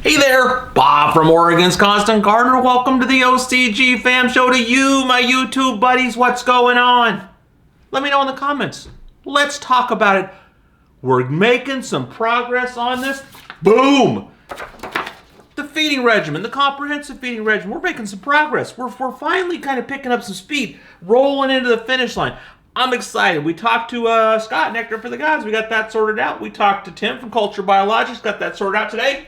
Hey there, Bob from Oregon's Constant Gardener. Welcome to the OCG Fam Show. To you, my YouTube buddies, what's going on? Let me know in the comments. Let's talk about it. We're making some progress on this. Boom! The feeding regimen, the comprehensive feeding regimen, we're making some progress. We're finally kind of picking up some speed, rolling into the finish line. I'm excited. We talked to Scott, Nectar for the Gods. We got that sorted out. We talked to Tim from Culture Biologics. Got that sorted out today.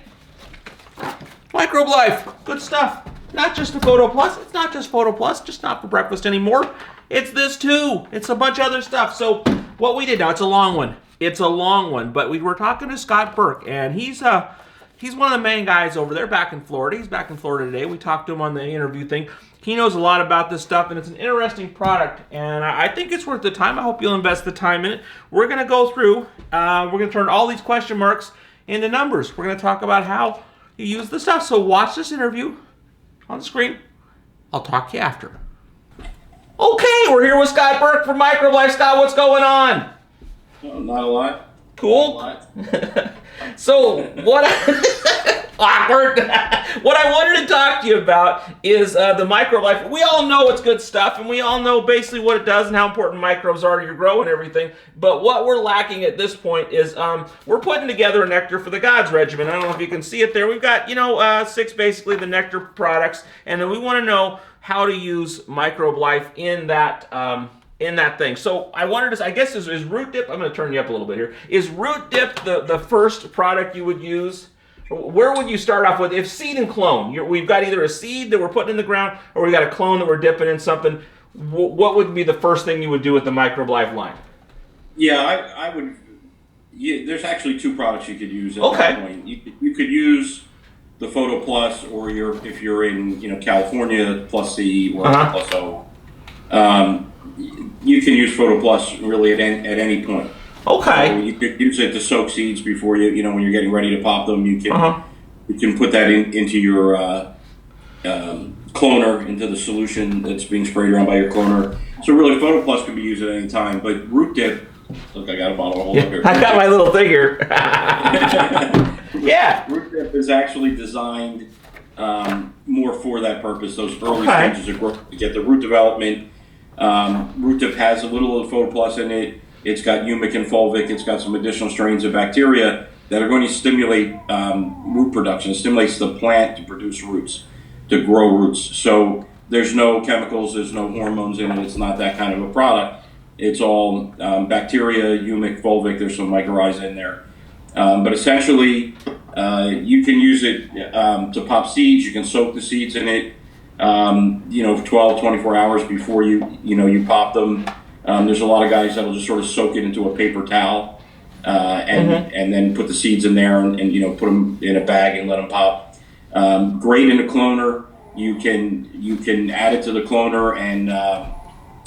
Microbe Life, good stuff. Not just a Photo Plus. It's not just Photo Plus, just not for breakfast anymore. It's this too. It's a bunch of other stuff. So what we did now, it's a long one. It's a long one, but we were talking to Scott Berke, and he's one of the main guys over there back in Florida. He's back in Florida today. We talked to him on the interview thing. He knows a lot about this stuff, and it's an interesting product, and I think it's worth the time. I hope you'll invest the time in it. We're going to go through, we're going to turn all these question marks into numbers. We're going to talk about how you use the stuff. So watch this interview on the screen. I'll talk to you after. Okay, we're here with Scott Berke from Microbe Life. Scott, what's going on? Not a lot. Cool. Not a lot. So what? Awkward. What I wanted to talk to you about is the Microbe Life. We all know it's good stuff, and we all know basically what it does and how important microbes are to your grow and everything. But what we're lacking at this point is we're putting together a Nectar for the Gods regimen. I don't know if you can see it there. We've got 6 basically the Nectar products, and then we want to know how to use Microbe Life in that thing. So I wanted to, I guess, is root dip, I'm going to turn you up a little bit here. Is root dip the first product you would use? Where would you start off with? If seed and clone, we've got either a seed that we're putting in the ground or we got a clone that we're dipping in something. What would be the first thing you would do with the Microbe Life line? Yeah, I would. Yeah, there's actually 2 products you could use at that point. You could use the Photo Plus, or if you're in California, Plus C or Plus O. You can use Photo Plus really at any point. Okay. So you could use it to soak seeds before when you're getting ready to pop them. You can put that into your cloner, into the solution that's being sprayed around by your cloner. So really, Photo Plus can be used at any time. But root dip, look, I got a bottle of hold up here. I got my little thing here. Yeah. Root dip is actually designed more for that purpose. Those early stages of growth to get the root development. Root dip has a little of Photo Plus in it. It's got humic and fulvic. It's got some additional strains of bacteria that are going to stimulate root production. It stimulates the plant to produce roots, to grow roots. So there's no chemicals, there's no hormones in it. It's not that kind of a product. It's all bacteria, humic, fulvic. There's some mycorrhiza in there. But essentially, you can use it to pop seeds. You can soak the seeds in it, 12, 24 hours before you pop them. There's a lot of guys that'll just sort of soak it into a paper towel and then put the seeds in there and put them in a bag and let them pop. Great in a cloner. You can add it to the cloner, and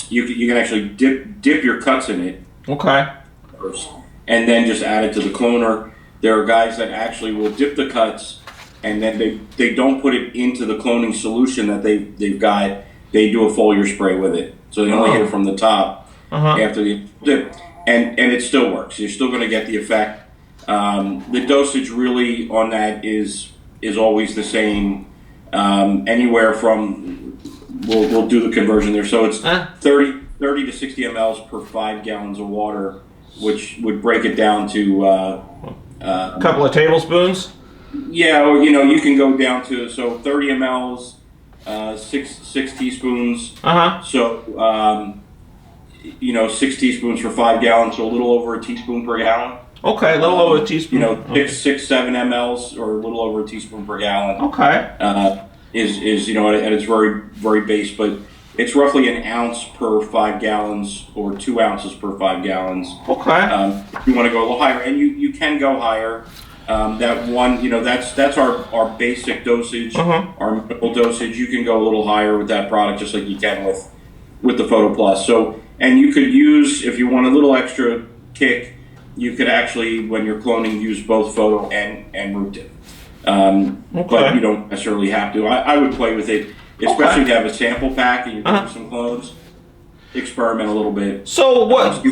you can actually dip your cuts in it. Okay. First, and then just add it to the cloner. There are guys that actually will dip the cuts, and then they don't put it into the cloning solution that they've got. They do a foliar spray with it, so they only hit it from the top after the dip, and it still works. You're still going to get the effect. The dosage really on that is always the same. Anywhere from we'll do the conversion there. So it's 30 to 60 mLs per 5 gallons of water, which would break it down to a couple of tablespoons. Yeah, or you can go down to 30 mLs. 6 teaspoons. So 6 teaspoons for 5 gallons, so a little over a teaspoon per gallon. Okay, a little over a teaspoon. 6, 7 mLs, or a little over a teaspoon per gallon. Okay. Is at its very, very base, but it's roughly an ounce per 5 gallons or 2 ounces per 5 gallons. Okay. If you want to go a little higher, and you can go higher. That one, that's our basic dosage, our middle dosage. You can go a little higher with that product, just like you can with the Photo Plus. So, and you could use, if you want a little extra kick, you could actually, when you're cloning, use both Photo and root dip. But you don't necessarily have to. I would play with it, especially if you have a sample pack and you're doing some clones. Experiment a little bit. So what?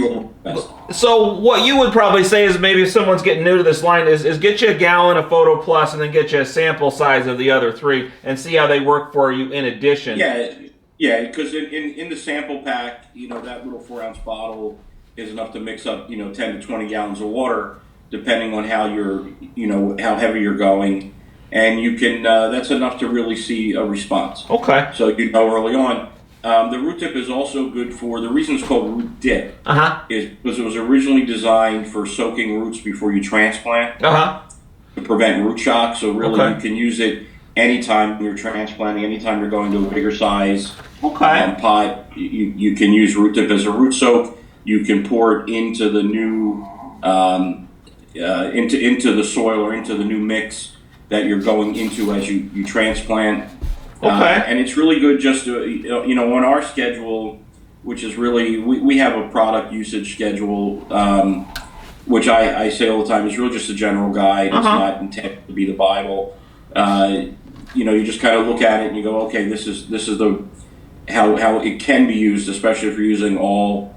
So what you would probably say is maybe if someone's getting new to this line is get you a gallon of Photo Plus and then get you a sample size of the other three and see how they work for you in addition. Yeah, because in the sample pack, you know, that little 4-ounce bottle is enough to mix up, you know, 10 to 20 gallons of water, depending on how how heavy you're going, and you can that's enough to really see a response. Okay. So you know early on. The root dip is also good for, the reason it's called root dip is because it was originally designed for soaking roots before you transplant to prevent root shock. So really you can use it anytime you're transplanting, anytime you're going to a bigger size pot. You can use root dip as a root soak. You can pour it into the new into the soil or into the new mix that you're going into as you transplant. And it's really good just to, you know, on our schedule, which is really, we have a product usage schedule, which I say all the time is really just a general guide. It's not intended to be the Bible. You know, you just kind of look at it and you go, okay, this is the how it can be used, especially if you're using all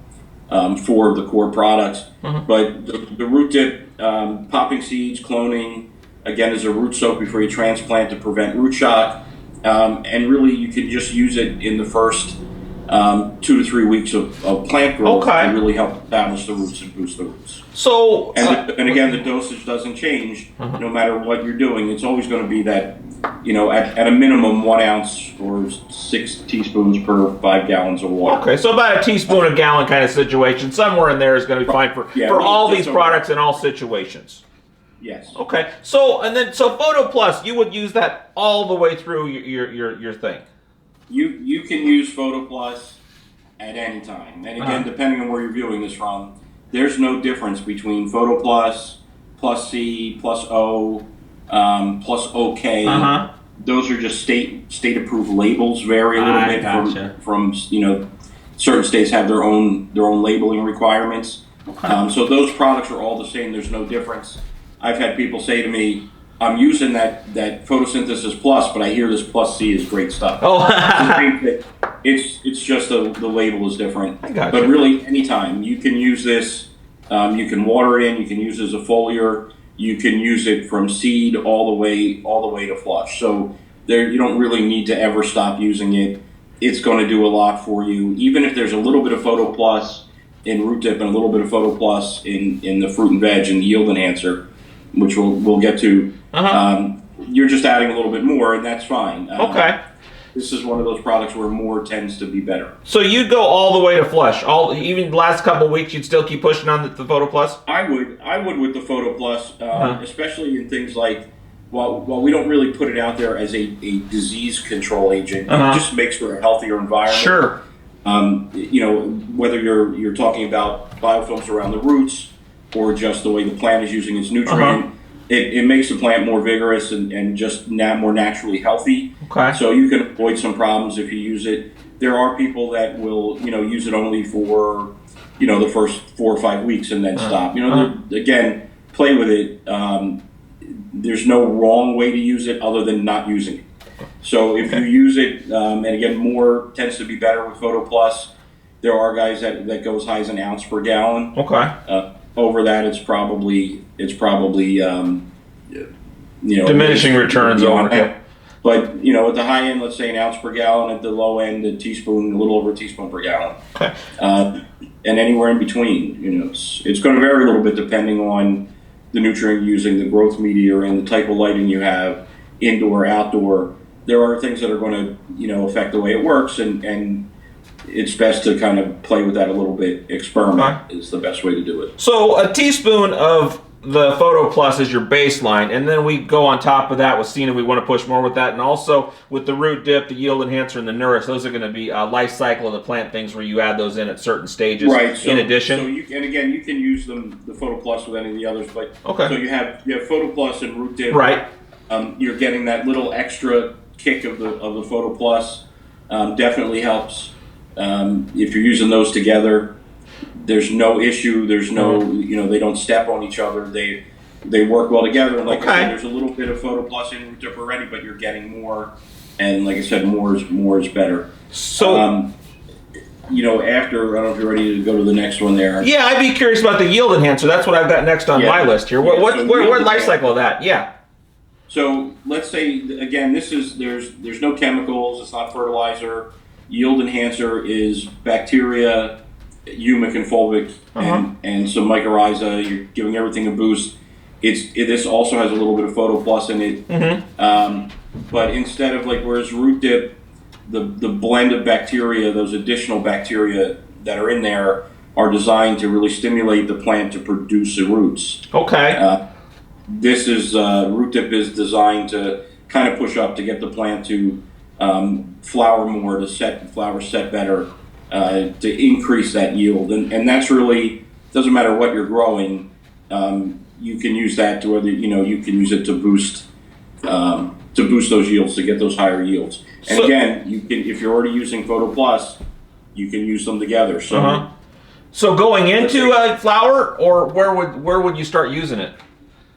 4 of the core products. But the root dip, popping seeds, cloning, again, is a root soak before you transplant to prevent root shock. And really, you can just use it in the first 2 to 3 weeks of plant growth to really help establish the roots and boost the roots. So, and again, the dosage doesn't change no matter what you're doing. It's always going to be that, you know, at a minimum 1 ounce or 6 teaspoons per 5 gallons of water. Okay, so about a teaspoon a gallon kind of situation. Somewhere in there is going to be fine for all these products in all situations. Yes. Okay. So Photo Plus, you would use that all the way through your thing. You can use Photo Plus at any time, and again, depending on where you're viewing this from, there's no difference between Photo Plus, Plus C, Plus O, Plus OK. Those are just state approved labels. Vary a little bit from you know, certain states have their own labeling requirements. So those products are all the same. There's no difference. I've had people say to me, I'm using that photosynthesis plus, but I hear this plus C is great stuff. It's just the label is different. But really, anytime you can use this, you can water it in. You can use it as a foliar. You can use it from seed all the way to flush. So there, you don't really need to ever stop using it. It's going to do a lot for you. Even if there's a little bit of Photo Plus in root dip and a little bit of Photo Plus in the fruit and veg and the yield enhancer, which we'll get to. You're just adding a little bit more, and that's fine. This is one of those products where more tends to be better. So you'd go all the way to flush. Even the last couple of weeks, you'd still keep pushing on the Photo Plus? I would with the Photo Plus, especially in things like, while we don't really put it out there as a disease control agent, it just makes for a healthier environment. Sure. You know, whether you're talking about biofilms around the roots or just the way the plant is using its nutrient, it makes the plant more vigorous and just more naturally healthy. So you can avoid some problems if you use it. There are people that will, you know, use it only for, you know, the first 4 or 5 weeks and then stop. You know, again, play with it. There's no wrong way to use it other than not using it. So if you use it, and again, more tends to be better with Photo Plus. There are guys that go as high as 1 ounce per gallon. Over that, it's probably you know, diminishing returns over it. But you know, at the high end, let's say 1 ounce per gallon. At the low end, a little over a teaspoon per gallon. And anywhere in between. You know, it's going to vary a little bit depending on the nutrient you're using, the growth media, and the type of lighting you have, indoor, outdoor. There are things that are going to, you know, affect the way it works, and it's best to kind of play with that a little bit. Experiment is the best way to do it. So a teaspoon of the Photo Plus is your baseline, and then we go on top of that with seeing if we want to push more with that, and also with the root dip, the yield enhancer, and the nourish. Those are going to be life cycle of the plant things where you add those in at certain stages. So, in addition, and again, you can use the Photo Plus with any of the others, but so you have Photo Plus and root dip. You're getting that little extra kick of the Photo Plus. Definitely helps. If you're using those together, there's no issue. There's no, you know, they don't step on each other. They work well together. And like I said, there's a little bit of Photo Plus in root dip already, but you're getting more. And like I said, more is better. So after, I don't know if you're ready to go to the next one there. Yeah, I'd be curious about the yield enhancer. That's what I've got next on my list here. What life cycle of that? Yeah. So let's say, again, there's no chemicals. It's not fertilizer. Yield enhancer is bacteria, humic and fulvic, and some mycorrhiza. You're giving everything a boost. This also has a little bit of Photo Plus in it. But instead of whereas Root Dip, the blend of bacteria, those additional bacteria that are in there are designed to really stimulate the plant to produce the roots. Okay. This is Root Dip is designed to kind of push up to get the plant to flower more, to set flowers set better, to increase that yield, and that's really, doesn't matter what you're growing. You can use that to whether you can use it to boost those yields, to get those higher yields. And again, you can, if you're already using Photo Plus, you can use them together. So, so going into flower, or where would you start using it?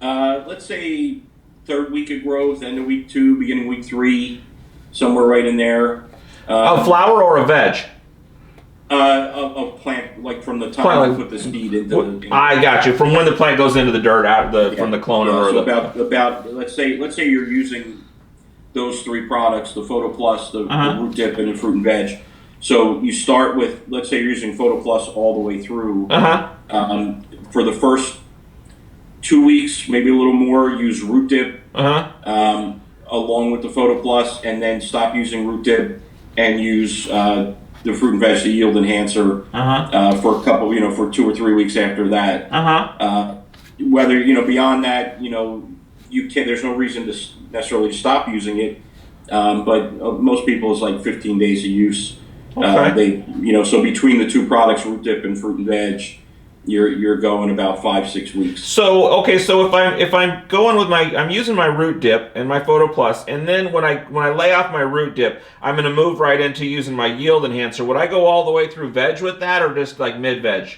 Let's say third week of growth, end of week 2, beginning week 3, somewhere right in there. A flower or a veg? A plant, like from the time you put the seed into. I got you. From when the plant goes into the dirt, from the clone or so about let's say you're using those 3 products: the Photo Plus, the Root Dip, and the fruit and veg. So you start with, let's say you're using Photo Plus all the way through. For the first 2 weeks, maybe a little more, use Root Dip along with the Photo Plus, and then stop using Root Dip and use the fruit and veg, the yield enhancer, for a couple, for 2 or 3 weeks after that. Whether beyond that, you can. There's no reason to necessarily stop using it, but most people it's like 15 days of use. Okay. So between the 2 products, Root Dip and fruit and veg, you're going about 5-6 weeks. So if I'm going with I'm using my Root Dip and my Photo Plus, and then when I lay off my Root Dip, I'm going to move right into using my yield enhancer. Would I go all the way through veg with that, or just like mid veg?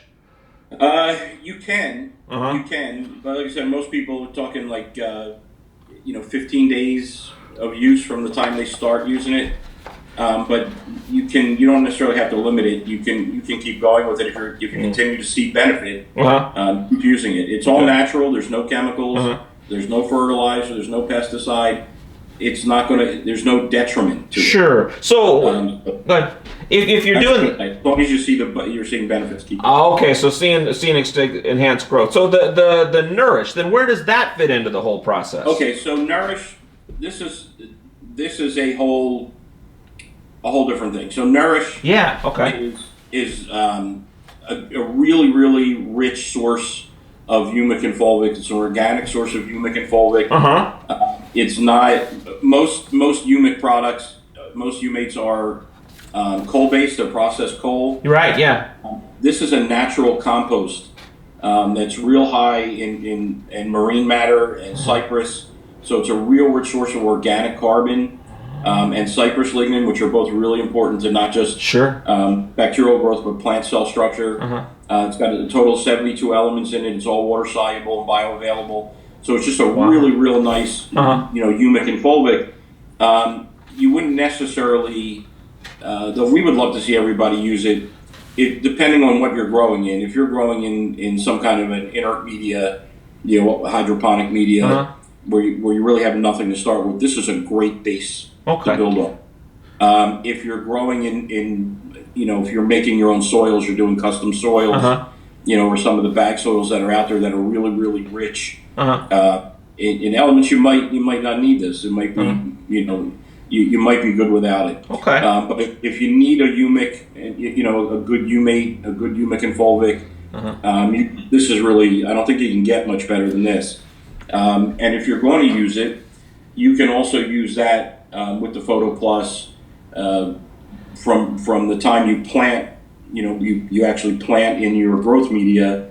You can. You can. But like I said, most people are talking 15 days of use from the time they start using it. But you don't necessarily have to limit it. You can keep going with it if you continue to see benefit. Keep using it. It's all natural. There's no chemicals. There's no fertilizer. There's no pesticide. It's not there's no detriment to it. Sure. So, if you're doing, as long as you see you're seeing benefits. Keep okay. So seeing enhanced growth. So the Nourish, then where does that fit into the whole process? Okay. So Nourish, this is a whole different thing. So Nourish, is a really, really rich source of humic and fulvic. It's an organic source of humic and fulvic. It's not most humic products. Most humates are coal-based. They're processed coal. Right. Yeah. This is a natural compost that's real high in marine matter and cypress. So it's a real rich source of organic carbon. And cypress lignin, which are both really important to not just bacterial growth, but plant cell structure. It's got a total of 72 elements in it. It's all water soluble and bioavailable. So it's just a really, real nice, humic and fulvic. You wouldn't necessarily, though we would love to see everybody use it, depending on what you're growing in. If you're growing in some kind of an inert media, hydroponic media, where you really have nothing to start with, this is a great base to build on. If you're growing if you're making your own soils, you're doing custom soils, or some of the bag soils that are out there that are really, really rich in elements, you might not need this. It might be, you might be good without it. But if you need a humic, a good humate, a good humic and fulvic, this is really, I don't think you can get much better than this. And if you're going to use it, you can also use that with the Photo Plus from the time you plant. You actually plant in your growth media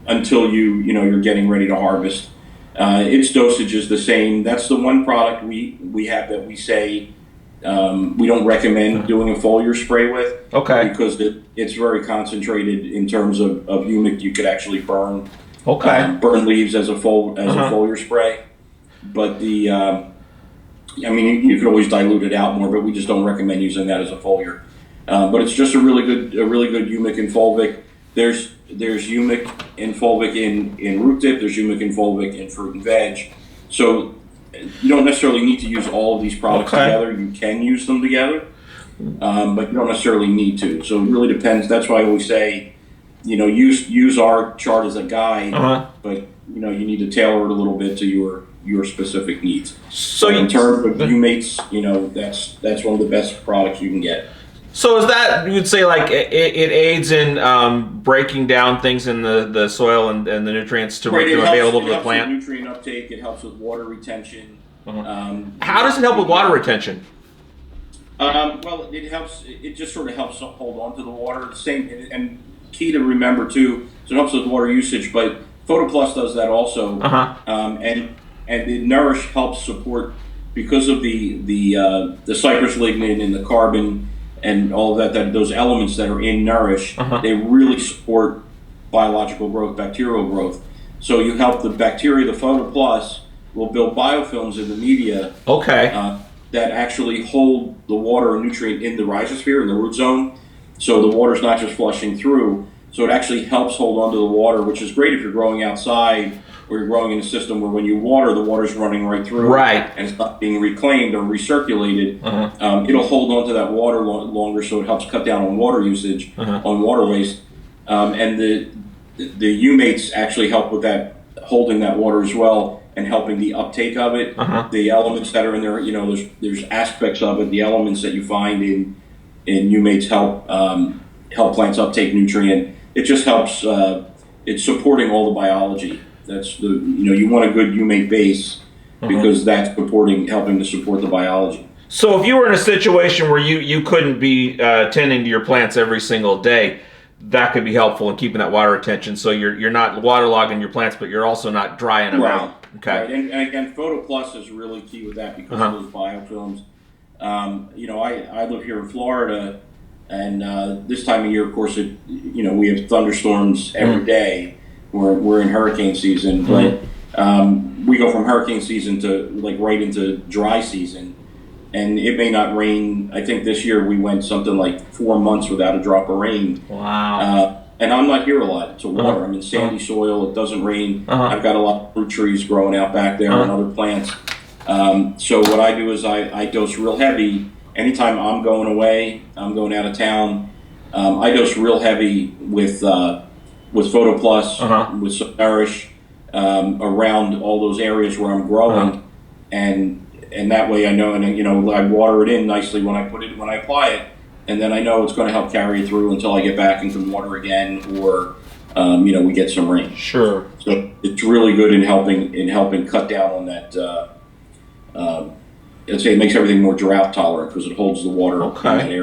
until you're getting ready to harvest. Its dosage is the same. That's the one product we have that we say we don't recommend doing a foliar spray with. Because it's very concentrated in terms of humic. You could actually burn. Burn leaves as a foliar spray, but you could always dilute it out more, but we just don't recommend using that as a foliar. But it's just a really good humic and fulvic. There's humic and fulvic in root dip. There's humic and fulvic in fruit and veg. So you don't necessarily need to use all of these products together. You can use them together, but you don't necessarily need to. So it really depends. That's why I always say, use our chart as a guide, but you need to tailor it a little bit to your specific needs. So in terms of humates, that's one of the best products you can get. So is that, you'd say, like it aids in breaking down things in the soil and the nutrients to make them available to the plant? It helps with nutrient uptake. It helps with water retention. How does it help with water retention? Well, it helps. It just sort of helps hold on to the water. The same, and key to remember too. So it helps with water usage, but PhotoPlus does that also. And the Nourish helps support, because of the cypress lignin and the carbon and all of that those elements that are in Nourish, they really support biological growth, bacterial growth. So you help the bacteria. The PhotoPlus will build biofilms in the media that actually hold the water and nutrient in the rhizosphere, in the root zone. So the water's not just flushing through. So it actually helps hold on to the water, which is great if you're growing outside or you're growing in a system where when you water, the water's running right through. And it's not being reclaimed or recirculated. It'll hold on to that water longer, so it helps cut down on water usage, on water waste. And the humates actually help with that, holding that water as well, and helping the uptake of it. The elements that are in there, there's aspects of it. The elements that you find in humates help plants uptake nutrient. It just helps. It's supporting all the biology. That's you want a good humate base, because that's helping to support the biology. So if you were in a situation where you couldn't be tending to your plants every single day, that could be helpful in keeping that water retention. So you're not waterlogging your plants, but you're also not drying them out. Right. And again, PhotoPlus is really key with that, because of those biofilms. I live here in Florida, and this time of year, of course, we have thunderstorms every day. We're in hurricane season, but we go from hurricane season to right into dry season, and it may not rain. I think this year we went something like 4 months without a drop of rain. Wow. And I'm not here a lot. It's water. I'm in sandy soil. It doesn't rain. I've got a lot of fruit trees growing out back there and other plants. So what I do is I dose real heavy. Anytime I'm going away, I'm going out of town, I dose real heavy with PhotoPlus, with some Nourish, around all those areas where I'm growing, and that way I know, and I water it in nicely when I apply it, and then I know it's going to help carry it through until I get back and can water again, or we get some rain. Sure. So it's really good in helping cut down on that. I'd say it makes everything more drought tolerant, because it holds the water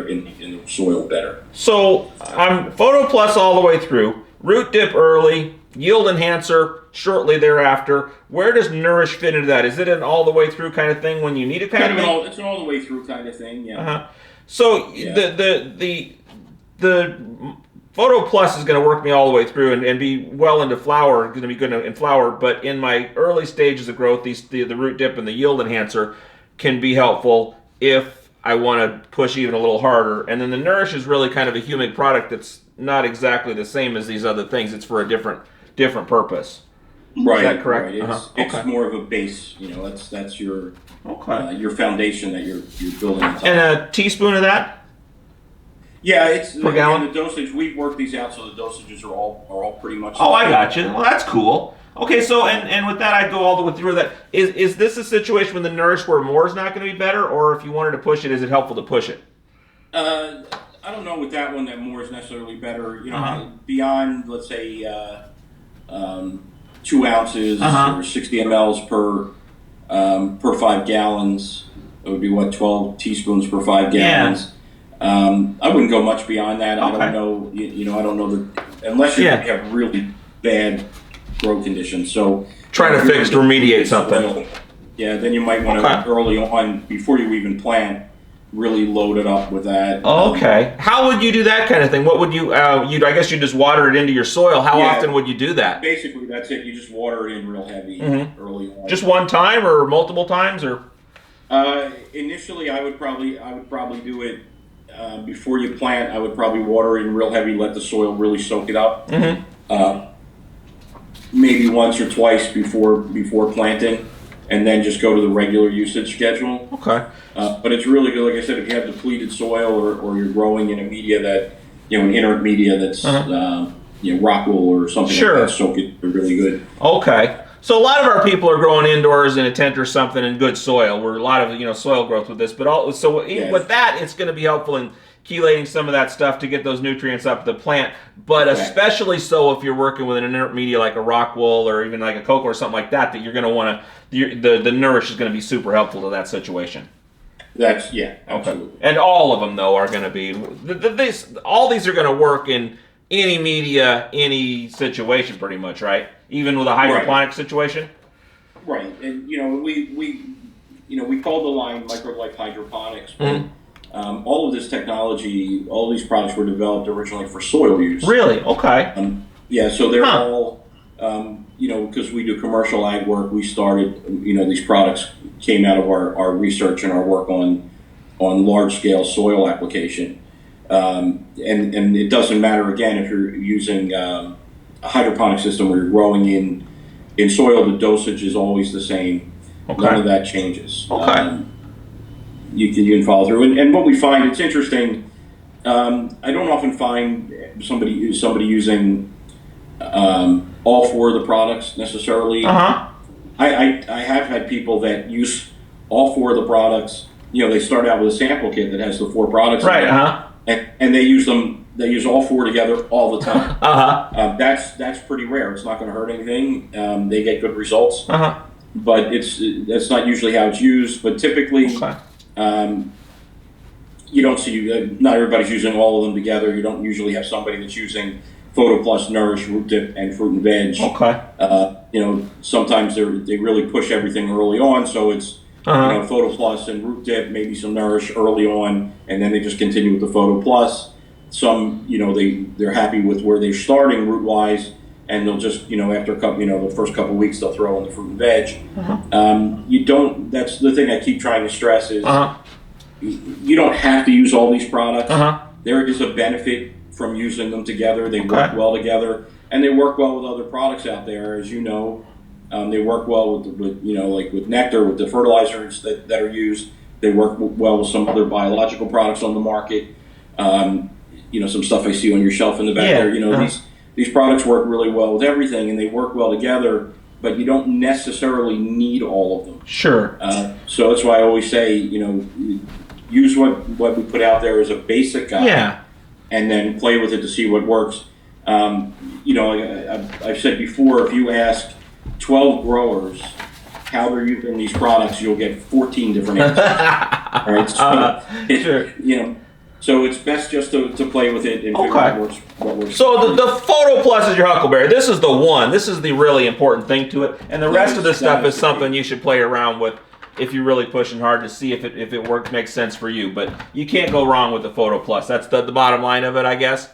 in the soil better. So I'm PhotoPlus all the way through. Root dip early, yield enhancer shortly thereafter. Where does Nourish fit into that? Is it an all the way through kind of thing when you need it kind of thing? It's an all the way through kind of thing, yeah. So the PhotoPlus is going to work me all the way through and be well into flower, going to be good in flower, but in my early stages of growth, the root dip and the yield enhancer can be helpful if I want to push even a little harder. And then the Nourish is really kind of a humic product that's not exactly the same as these other things. It's for a different purpose. Right. Is that correct? Right. It's more of a base. That's your foundation that you're building on top. And a teaspoon of that? Yeah, it's per gallon. The dosage. We've worked these out, so the dosages are all pretty much. Oh, I got you. Well, that's cool. Okay, so and with that, I'd go all the way through that. Is this a situation with the Nourish where more is not going to be better, or if you wanted to push it, is it helpful to push it? I don't know with that one that more is necessarily better. Beyond, let's say, 2 ounces or 60 mLs per 5 gallons. It would be 12 teaspoons per 5 gallons. I wouldn't go much beyond that. I don't know. I don't know that unless you have really bad grow conditions. So trying to remediate something. Yeah, then you might want to early on, before you even plant, really load it up with that. Okay. How would you do that kind of thing? What would you? I guess you just water it into your soil. How often would you do that? Basically, that's it. You just water it in real heavy early on. Just one time or multiple times, or? Initially, I would probably do it before you plant, I would probably water in real heavy, let the soil really soak it up. Maybe once or twice before planting, and then just go to the regular usage schedule. Okay. But it's really good, like I said, if you have depleted soil or you're growing in a media that, an inert media that's, rock wool or something like that, soak it really good. Okay. So a lot of our people are growing indoors in a tent or something in good soil. We're a lot of, soil growth with this. But with that, it's going to be helpful in chelating some of that stuff to get those nutrients up the plant. But especially so if you're working with an inert media like a rock wool or even like a cocoa or something like that, that you're going to want to, the nourish is going to be super helpful to that situation. Absolutely. Okay. And all of them, though, are going to be, all these are going to work in any media, any situation pretty much, right? Even with a hydroponic situation? Right. And, we call the line Microbe Life Hydroponics, but all of this technology, all these products were developed originally for soil use. Really? Okay. So they're all, because we do commercial ag work, we started, these products came out of our research and our work on large-scale soil application. And it doesn't matter, again, if you're using a hydroponic system where you're growing in soil, the dosage is always the same. Okay. None of that changes. Okay. You can follow through. And what we find, it's interesting, I don't often find somebody using all four of the products necessarily. I have had people that use all four of the products. They start out with a sample kit that has the four products in it, and they use them. They use all four together all the time. That's pretty rare. It's not going to hurt anything. They get good results, but that's not usually how it's used. But typically, you don't see. Not everybody's using all of them together. You don't usually have somebody that's using Photo Plus, Nourish, Root Dip, and Fruit and Veg. Sometimes they really push everything early on, so it's Photo Plus and Root Dip, maybe some Nourish early on, and then they just continue with the Photo Plus. Some, they're happy with where they're starting root wise, and they'll just, after a couple, the first couple of weeks, they'll throw in the Fruit and Veg. You don't. That's the thing I keep trying to stress is you don't have to use all these products. There is a benefit from using them together. They work well together, and they work well with other products out there. As you know, they work well with like with Nectar, with the fertilizers that are used. They work well with some other biological products on the market. Some stuff I see on your shelf in the back there. These products work really well with everything, and they work well together. But you don't necessarily need all of them. Sure. So that's why I always say, use what we put out there as a basic guide. And then play with it to see what works. I've said before, if you ask 12 growers how they're using these products, you'll get 14 different answers. All right? So it's best just to play with it and figure out what works. So the Photo Plus is your Huckleberry. This is the one. This is the really important thing to it. And the rest of the stuff is something you should play around with if you're really pushing hard to see if it works, makes sense for you. But you can't go wrong with the Photo Plus. That's the bottom line of it, I guess.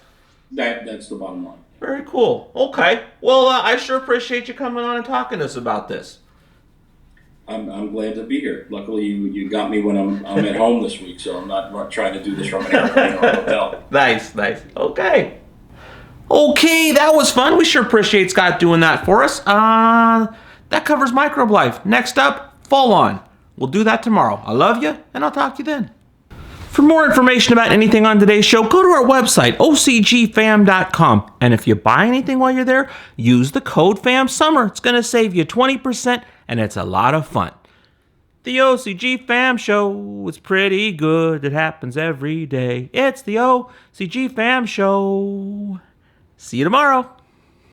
That's the bottom line. Very cool. Okay. Well, I sure appreciate you coming on and talking to us about this. I'm glad to be here. Luckily, you got me when I'm at home this week, so I'm not trying to do this from an airplane or a hotel. Nice. Okay, that was fun. We sure appreciate Scott doing that for us. That covers Microbe Life. Next up, Full On. We'll do that tomorrow. I love you, and I'll talk to you then. For more information about anything on today's show, go to our website, OCGFAM336.com. And if you buy anything while you're there, use the code FAMSUMMER. It's going to save you 20%, and it's a lot of fun. The OCG Fam Show is pretty good. It happens every day. It's the OCG Fam Show. See you tomorrow.